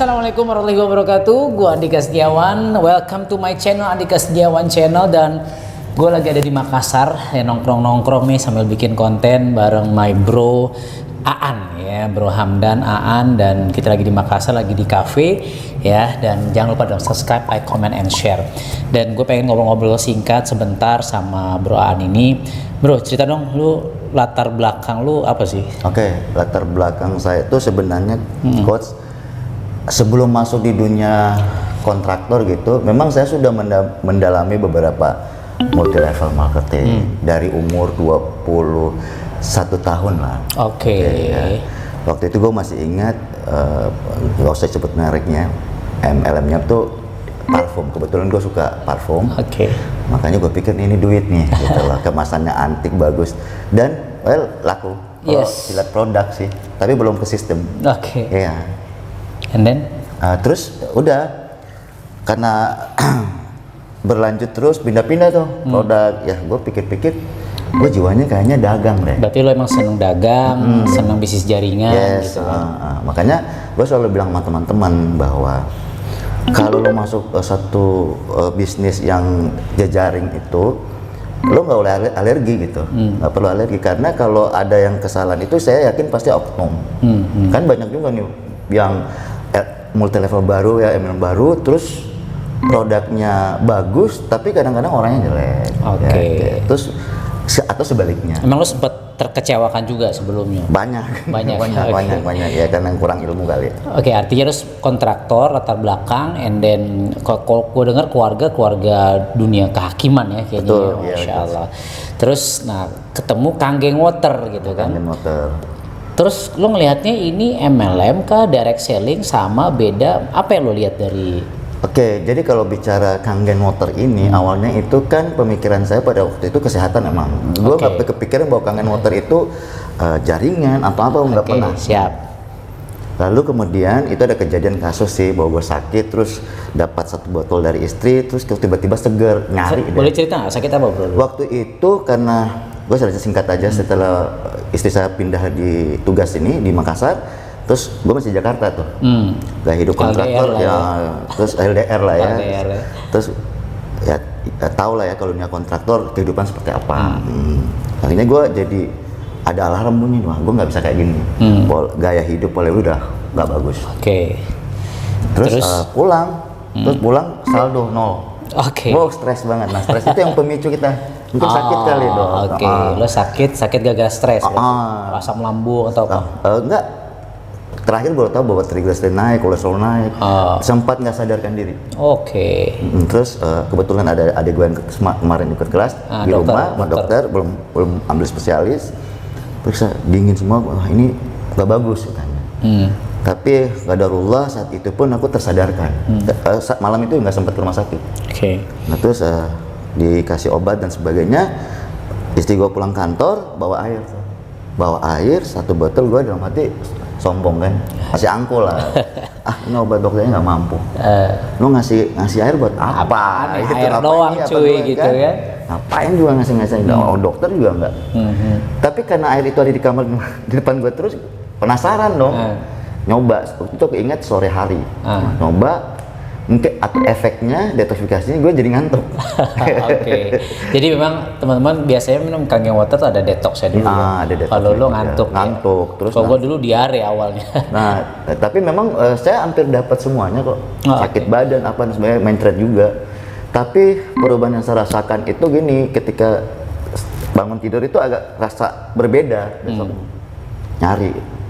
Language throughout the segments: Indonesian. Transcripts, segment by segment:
Assalamualaikum warahmatullahi wabarakatuh. Gua Andika Setiawan. Welcome to my channel Andika Setiawan Channel. Dan gue lagi ada di Makassar ya, nongkrong nih sambil bikin konten bareng my bro Aan ya, Bro Hamdan Aan, dan kita lagi di Makassar, lagi di cafe ya. Dan jangan lupa dong subscribe, like, comment, and share. Dan gue pengen ngobrol-ngobrol singkat sebentar sama Bro Aan ini. Bro, cerita dong, lu latar belakang lu apa sih? Oke, latar belakang saya itu sebenarnya coach, sebelum masuk di dunia kontraktor gitu, memang saya sudah mendalami beberapa multi level marketing dari umur 21 tahun lah. Oke. Ya. Waktu itu gue masih ingat, gak usah sebut mereknya, MLM-nya tuh parfum. Kebetulan gue suka parfum. Oke. Makanya gue pikir ini duit nih, gitu lah. Kemasannya antik, bagus, dan laku. Yes. Lihat produk sih, tapi belum ke sistem. Oke. Iya. And then? Terus udah, karena berlanjut terus pindah-pindah tuh produk. Ya gue pikir-pikir, gue jiwanya kayaknya dagang deh. Berarti lo emang seneng dagang, seneng bisnis jaringan. Yes, gitu. Makanya gue selalu bilang sama teman-teman bahwa kalau lo masuk satu bisnis yang jejaring itu, lo nggak boleh alergi gitu, nggak perlu alergi, karena kalau ada yang kesalahan itu saya yakin pasti oknum. Kan banyak juga nih yang multi level baru ya, MLM baru, terus produknya bagus tapi kadang-kadang orangnya jelek. Oke. Ya, terus atau sebaliknya. Emang lo sempet terkecewakan juga sebelumnya? Banyak. Banyak. banyak ya, karena kurang ilmu kali. Oke, artinya terus kontraktor latar belakang, and then kalau gue dengar keluarga dunia kehakiman ya kayaknya. Betul, ya, Masya iya, Allah. Terus nah ketemu Kanggeng Water gitu kan? Kangen motor. Terus lo ngelihatnya ini MLM kah, direct selling, sama beda? Apa yang lo lihat dari? Oke, jadi kalau bicara Kangen Water ini, awalnya itu kan pemikiran saya pada waktu itu kesehatan emang. Gue nggak kepikiran bahwa Kangen Water itu jaringan atau apa, nggak pernah. Siap. Lalu kemudian itu ada kejadian kasus sih, bahwa gue sakit, terus dapat 1 botol dari istri, terus tiba-tiba seger, nyari. Boleh cerita nggak, sakit apa bro? Waktu itu karena, gue singkat aja, setelah istri saya pindah di tugas ini di Makassar, terus gue masih di Jakarta tuh, gak hidup kontraktor ya, terus LDR lah ya. LDR ya. Terus ya tau lah ya kalau dunia kontraktor kehidupan seperti apa. Akhirnya gue jadi ada alarm bunyi, wah gue nggak bisa kayak gini, gaya hidup pola udah nggak bagus. Oke. Terus pulang saldo 0. Oke. Wow, stres banget. Nah, stres itu yang pemicu kita mungkin sakit kali dong. Oke. Lo sakit gara-gara stres, asam lambung atau apa? Enggak. Terakhir baru tahu bahwa triglyceride naik, kolesterol naik. Sempat nggak sadarkan diri. Oke. Terus kebetulan ada adik gue yang kemarin ikut kelas di rumah, dokter belum ambil spesialis, periksa dingin semua, wah ini nggak bagus katanya. Tapi qadarullah saat itu pun aku tersadarkan. Malam itu nggak sempat ke rumah sakit. Oke. Nah terus dikasih obat dan sebagainya. Istri gue pulang kantor bawa air 1 botol. Gue dalam hati sombong kan, masih angkul lah. Ini obat dokternya nggak mampu. Lu ngasih air buat apa? Gitu, air doang cuy gitu kan? Ngapain juga ngasih dokter juga enggak. Tapi karena air itu ada di kamar di depan gue, terus penasaran dong. Nyoba, waktu itu aku ingat sore hari. Nyoba, mungkin atau efeknya detoksifikasinya gue jadi ngantuk. Oke. Jadi memang teman-teman biasanya minum Kangen Water tuh ada detoxnya dulu. Ada detox. Kalau lo ngantuk. Terus kalau gue dulu diare awalnya. Nah, tapi memang saya hampir dapat semuanya kok. Sakit badan apa dan sebagainya, main trade juga. Tapi perubahan yang saya rasakan itu gini, ketika bangun tidur itu agak rasa berbeda besok. Nyari.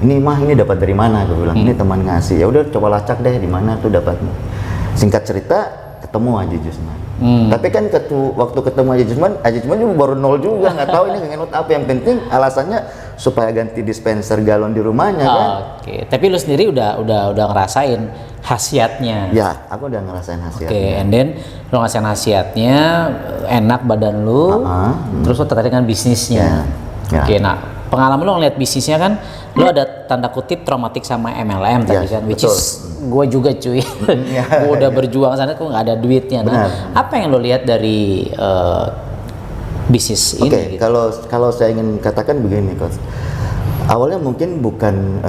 Ini dapat dari mana? Gue bilang, ini teman ngasih. Ya udah coba lacak deh di mana tuh dapatnya. Singkat cerita, ketemu Haji Jusman. Tapi kan waktu ketemu Haji Jusman juga baru 0 juga, nggak tahu ini Kangen Water apa. Yang penting alasannya supaya ganti dispenser galon di rumahnya kan. Oke. Tapi lu sendiri udah ngerasain khasiatnya. Ya, aku udah ngerasain khasiatnya. Oke, and then lu ngerasain khasiatnya, enak badan lu, terus lu tertarik dengan bisnisnya. Oke, nah pengalaman lo ngeliat bisnisnya kan, lo ada tanda kutip traumatik sama MLM tadi kan, which is gue juga cuy. Gue udah berjuang sana, kok nggak ada duitnya. Nah, apa yang lo lihat dari bisnis ini? Oke, kalau saya ingin katakan begini, Coach. Awalnya mungkin bukan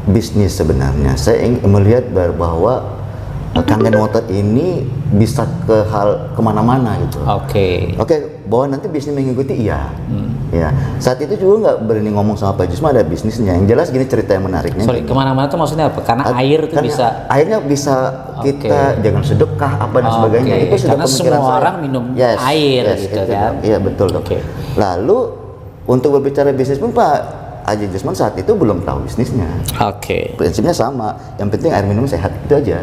bisnis sebenarnya. Saya ingin melihat bahwa Kangen Water ini bisa kemana-mana gitu. Oke, bahwa nanti bisnis mengikuti iya. Ya, saat itu juga nggak berani ngomong sama Pak Jusma ada bisnisnya. Yang jelas gini cerita yang menariknya. Sorry, kemana-mana tuh maksudnya apa? Karena air tuh bisa. Airnya bisa kita jangan sedekah apa dan sebagainya. Itu sudah karena pemikiran semua orang minum air gitu kan. Iya betul dong. Lalu untuk berbicara bisnis pun Pak Haji Jusman saat itu belum tahu bisnisnya. Prinsipnya sama, yang penting air minum sehat itu aja.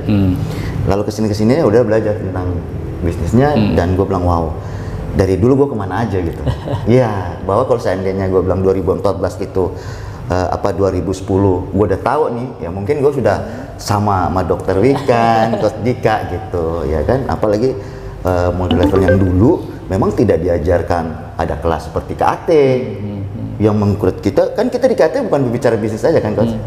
Lalu kesini udah belajar tentang bisnisnya dan gue bilang wow, dari dulu gue kemana aja gitu. Iya, bahwa kalau seandainya gue bilang 2014 itu 2010 gue udah tahu nih, ya mungkin gue sudah sama Dokter Wikan, Coach Dika gitu, ya kan. Apalagi model level yang dulu memang tidak diajarkan ada kelas seperti KAT. Yang mengkurut kita, kan kita di KT bukan berbicara bisnis saja kan Coach?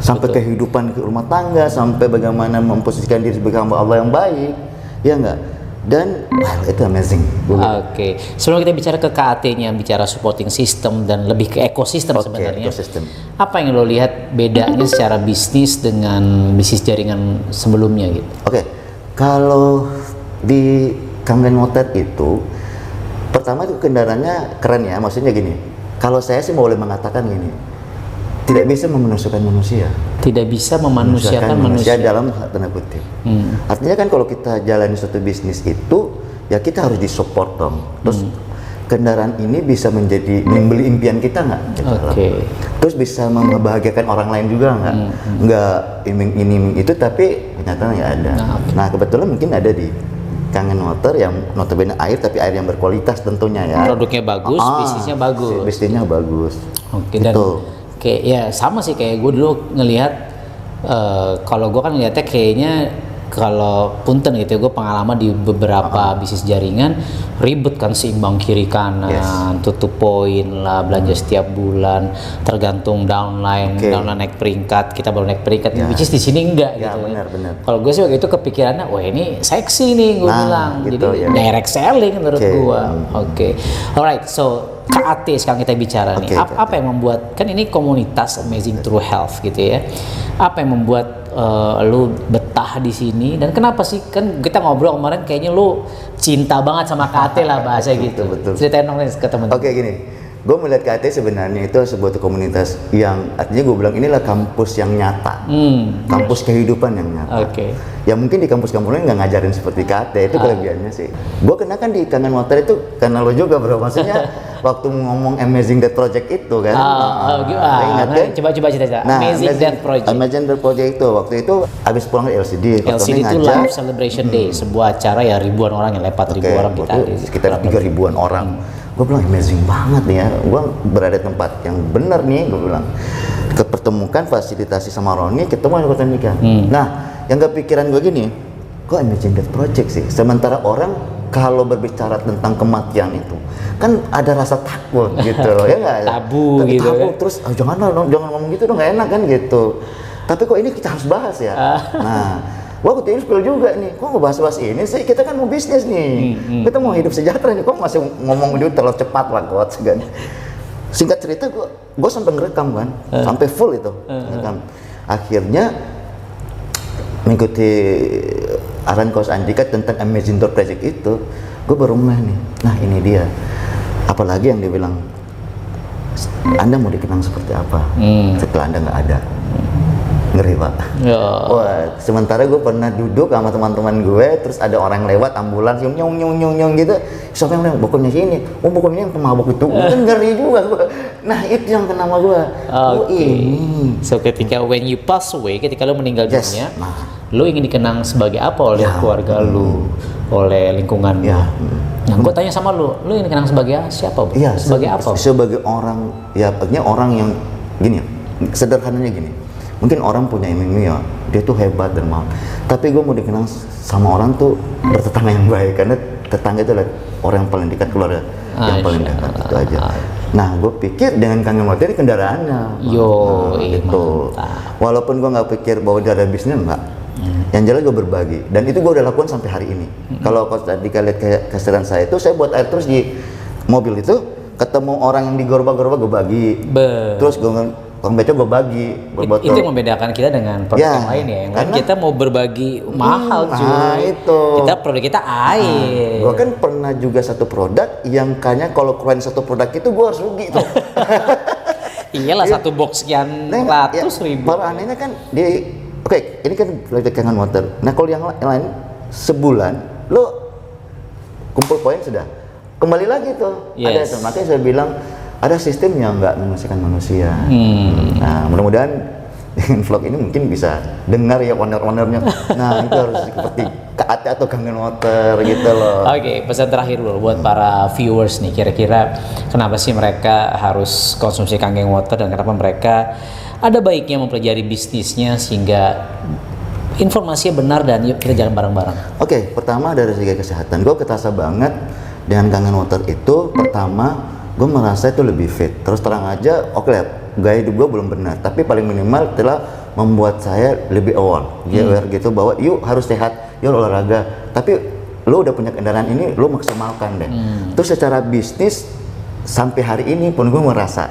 Sampai kehidupan rumah tangga, sampai bagaimana memposisikan diri sebagai hamba Allah yang baik, ya enggak? Dan itu amazing. Sebelum kita bicara ke KAT-nya, bicara supporting system dan lebih ke ekosistem sebenarnya. Apa yang lo lihat bedanya secara bisnis dengan bisnis jaringan sebelumnya gitu? Kalau di Kangen Water itu, pertama itu kendaraannya keren ya, maksudnya gini. Kalau saya sih boleh mengatakan gini, tidak bisa memanusiakan manusia. Tidak bisa memanusiakan manusia dalam tanda kutip. Artinya kan kalau kita jalani suatu bisnis itu, ya kita harus disupport dong. Terus kendaraan ini bisa menjadi membeli impian kita nggak? Terus bisa membahagiakan orang lain juga nggak? Nggak iming-iming itu, tapi ternyata nggak ada. Nah kebetulan mungkin ada di Kangen Water yang notabene air, tapi air yang berkualitas tentunya ya. Produknya bagus, bisnisnya bagus. Bisnisnya bagus. Dan ya sama sih kayak gue dulu ngelihat, kalau gue kan ngelihatnya kayaknya kalau punten gitu ya, gue pengalaman di beberapa bisnis jaringan ribet kan, seimbang kiri kanan, tutup poin lah, belanja setiap bulan, tergantung downline naik peringkat, kita baru naik peringkat, which is di sini enggak gitu. Kalau gue sih waktu itu kepikirannya, wah ini seksi nih gue bilang, gitu, jadi direct selling menurut gue. Alright, so KAT sekarang kita bicara nih, apa yang membuat, kan ini komunitas Amazing True Health gitu ya, apa yang membuat lu betah di sini dan kenapa sih, kan kita ngobrol kemarin kayaknya lu cinta banget sama KAT lah bahasa gitu. Ceritain dong ke teman-teman. Gini, gue melihat KAT sebenarnya itu sebuah komunitas yang artinya gue bilang inilah kampus yang nyata, kampus kehidupan yang nyata. Ya mungkin di kampus-kampus lain nggak ngajarin seperti KAT, itu kelebihannya sih. Gue kenakan di Kangen Water itu karena lo juga bro, maksudnya waktu ngomong Amazing That Project itu kan. Ingat kan? Coba cerita. Amazing That Project. Amazing That Project itu waktu itu habis pulang dari LCD. LCD itu Live Celebration Day, sebuah acara ya ribuan orang yang lepat, ribuan orang kita hadir. Sekitar 3.000-an orang. Gue bilang amazing banget nih ya, gue berada di tempat yang benar nih, gue bilang. Kepertemukan, fasilitasi sama Roni, ketemu yang Kota Nikah. Nah, yang kepikiran gue gini, kok Amazing That Project sih? Sementara orang kalau berbicara tentang kematian itu, kan ada rasa takut gitu loh, ya nggak? Tabu gitu kan? Terus, jangan ngomong gitu dong, nggak enak kan gitu. Tapi kok ini kita harus bahas ya? Nah, wah aku inspirasi juga nih, kok ngebahas-bahas ini sih, kita kan mau bisnis nih, kita mau hidup sejahtera nih, kok masih ngomong dulu terlalu cepat lah coach kan. Singkat cerita gue sampai ngerekam kan, sampai full itu ngerekam. Akhirnya mengikuti arahan Coach Andika tentang Amazing Door Project itu, gue baru mulai nih, nah ini dia, apalagi yang dia bilang, Anda mau dikenang seperti apa setelah Anda nggak ada. Ngeri pak. Wah, sementara gue pernah duduk sama teman-teman gue, terus ada orang lewat ambulans nyong gitu, siapa yang bilang bukunya sini, bukunya yang pemabuk itu, kan ngeri juga gue. Nah itu yang kena sama gue. Ini. So ketika when you pass away, ketika lo meninggal dunia, lo ingin dikenang sebagai apa oleh keluarga lo, oleh lingkungan lo. Nah, gue tanya sama lo ingin dikenang sebagai siapa? Sebagai apa? Sebagai orang, ya artinya orang yang gini, sederhananya gini. Mungkin orang punya iming-iming ya, dia tuh hebat dan mau. Tapi gue mau dikenang sama orang tuh bertetangga yang baik, karena tetangga itu adalah orang yang paling dekat, keluarga yang paling dekat, itu aja. Nah, gue pikir dengan Kangen Water kendaraannya, gitu. Walaupun gue nggak pikir bahwa dia ada bisnis, enggak. Yang jelas gue berbagi, dan itu gue udah lakukan sampai hari ini. Kalau tadi kalian lihat keseriusan saya itu, saya buat air terus di mobil itu, ketemu orang yang di gerobak-gerobak gue bagi. Terus gue uang beca gue bagi berbotol. Itu yang membedakan kita dengan produk yang lain ya. Yang lain kita mau berbagi mahal cuy. Nah itu. Produk kita air. Gue kan pernah juga satu produk yang kayaknya kalau keluarin satu produk itu gue harus rugi tuh. Iyalah satu box sekian ratus ribu. Malah anehnya kan oke, ini kan project Kangen Water. Nah kalau yang lain sebulan lo kumpul poin sudah kembali lagi tuh. Ada tuh. Makanya saya bilang ada sistem yang nggak menghasilkan manusia. Nah mudah-mudahan dengan vlog ini mungkin bisa dengar ya owner-ownernya. Nah itu harus seperti KAT atau Kangen Water gitu loh. Oke, pesan terakhir dulu buat para viewers nih, kira-kira kenapa sih mereka harus konsumsi Kangen Water dan kenapa mereka ada baiknya mempelajari bisnisnya sehingga informasinya benar dan yuk kita jalan bareng-bareng. Oke, pertama dari segi kesehatan, gue ketasa banget dengan Kangen Water itu. Pertama, gue merasa itu lebih fit. Terus terang aja, gaya hidup gue belum benar, tapi paling minimal telah membuat saya lebih aware gitu bahwa yuk harus sehat, yuk olahraga. Tapi lo udah punya kendaraan ini, lo maksimalkan deh. Terus secara bisnis sampai hari ini pun gue merasa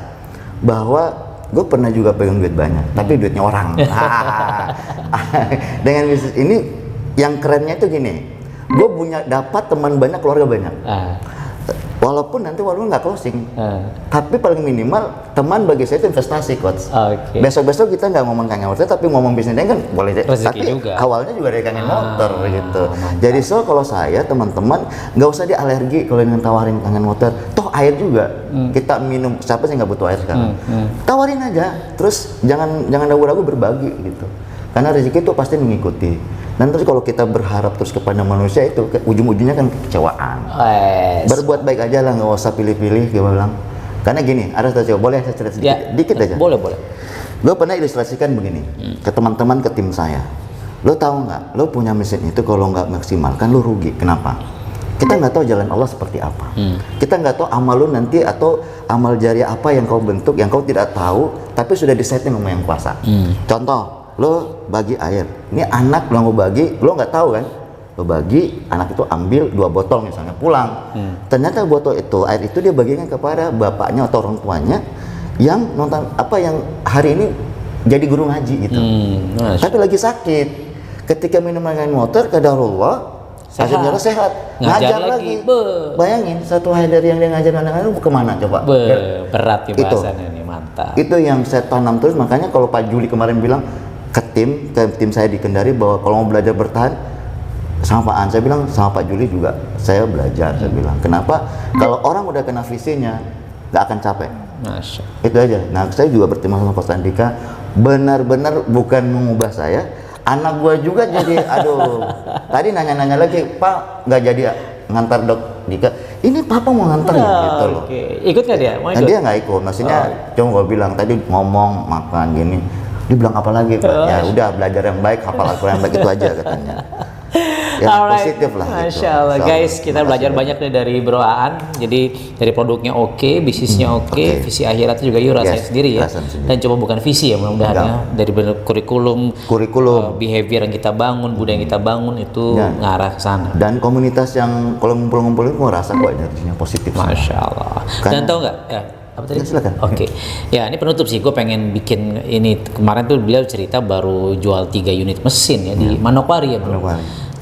bahwa gue pernah juga pegang duit banyak, tapi duitnya orang. Dengan bisnis ini yang kerennya itu gini, gue punya dapat teman banyak, keluarga banyak. Walaupun nggak closing, tapi paling minimal teman bagi saya itu investasi, coach. Besok-besok kita nggak ngomong Kangen Water, tapi ngomong bisnisnya kan boleh. Tapi juga. Awalnya juga dari Kangen Water gitu. Mantap. Jadi kalau saya teman-teman nggak usah dia alergi kalau ingin tawarin Kangen Water. Toh air juga kita minum. Siapa sih nggak butuh air sekarang? Tawarin aja. Terus jangan ragu-ragu berbagi gitu. Karena rezeki itu pasti mengikuti. Dan terus kalau kita berharap terus kepada manusia itu ujung-ujungnya kan kekecewaan. Berbuat baik aja lah, nggak usah pilih-pilih, gue bilang. Karena gini, ada satu boleh saya cerita dikit aja. Boleh. Gue pernah ilustrasikan begini ke teman-teman, ke tim saya. Lo tahu nggak? Lo punya mesin itu kalau nggak maksimalkan lo rugi. Kenapa? Kita nggak tahu jalan Allah seperti apa. Kita nggak tahu amal lo nanti atau amal jariah apa yang kau bentuk yang kau tidak tahu, tapi sudah disetting sama yang kuasa. Contoh. Lo bagi air, ini anak lo mau bagi, lo nggak tahu kan? Lo bagi, anak itu ambil 2 botol misalnya, pulang. Ternyata botol itu, air itu dia bagikan kepada bapaknya atau orang tuanya yang nonton yang hari ini jadi guru ngaji gitu. Tapi lagi sakit. Ketika minum Kangen Water, qadarullah, hasilnya sehat. Ngajar lagi. Bayangin, satu hari dari yang dia ngajar anak-anak kemana coba? Berat ya bahasannya nih, mantap. Itu yang saya tanam terus, makanya kalau Pak Juli kemarin bilang, ke tim saya di Kendari bahwa kalau mau belajar bertahan sama Pak An, saya bilang sama Pak Juli juga saya belajar. Saya bilang kenapa kalau orang udah kena visinya nggak akan capek. Masya. Itu aja. Nah saya juga berterima kasih sama Pak Andika, benar-benar bukan mengubah saya, anak gua juga jadi tadi nanya-nanya lagi, Pak nggak jadi ngantar Dok Dika, ini Papa mau ngantar gitu loh. Ikut nggak dia? Mau ikut? Dia nggak ikut, maksudnya cuma gua bilang tadi ngomong makan gini. Dia bilang apa lagi, Pak? Ya udah belajar yang baik, hafal Al-Quran yang baik itu aja katanya. Ya positif lah. Masya Allah, guys, kita belajar banyak nih dari Bro Aan. Jadi dari produknya oke, bisnisnya oke, visi akhiratnya juga yuk rasain sendiri ya. Dan coba bukan visi ya, mudah-mudahan ya. Dari kurikulum, behavior yang kita bangun, budaya yang kita bangun itu ngarah ke sana. Dan komunitas yang kalau ngumpul-ngumpul itu gue rasa kok energinya positif. Masya Allah. Dan tau nggak? Apa tadi? Silakan. Oke. Ya ini penutup sih, gue pengen bikin ini. Kemarin tuh beliau cerita baru jual 3 unit mesin ya di Manokwari ya bro.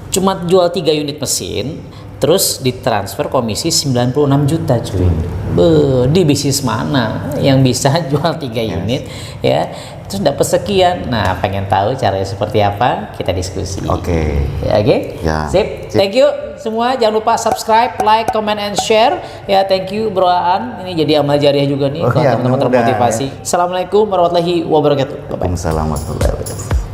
Cuma jual 3 unit mesin, terus ditransfer komisi 96 juta cuy. Di bisnis mana yang bisa jual 3 unit ya, terus dapat sekian. Nah pengen tahu caranya seperti apa, kita diskusi. Oke. Ya. Sip. Thank you semua, jangan lupa subscribe, like, comment, and share ya. Thank you Bro Aan, ini jadi amal jariah juga nih kalau teman-teman termotivasi. Assalamualaikum warahmatullahi wabarakatuh. Waalaikumsalam warahmatullahi wabarakatuh.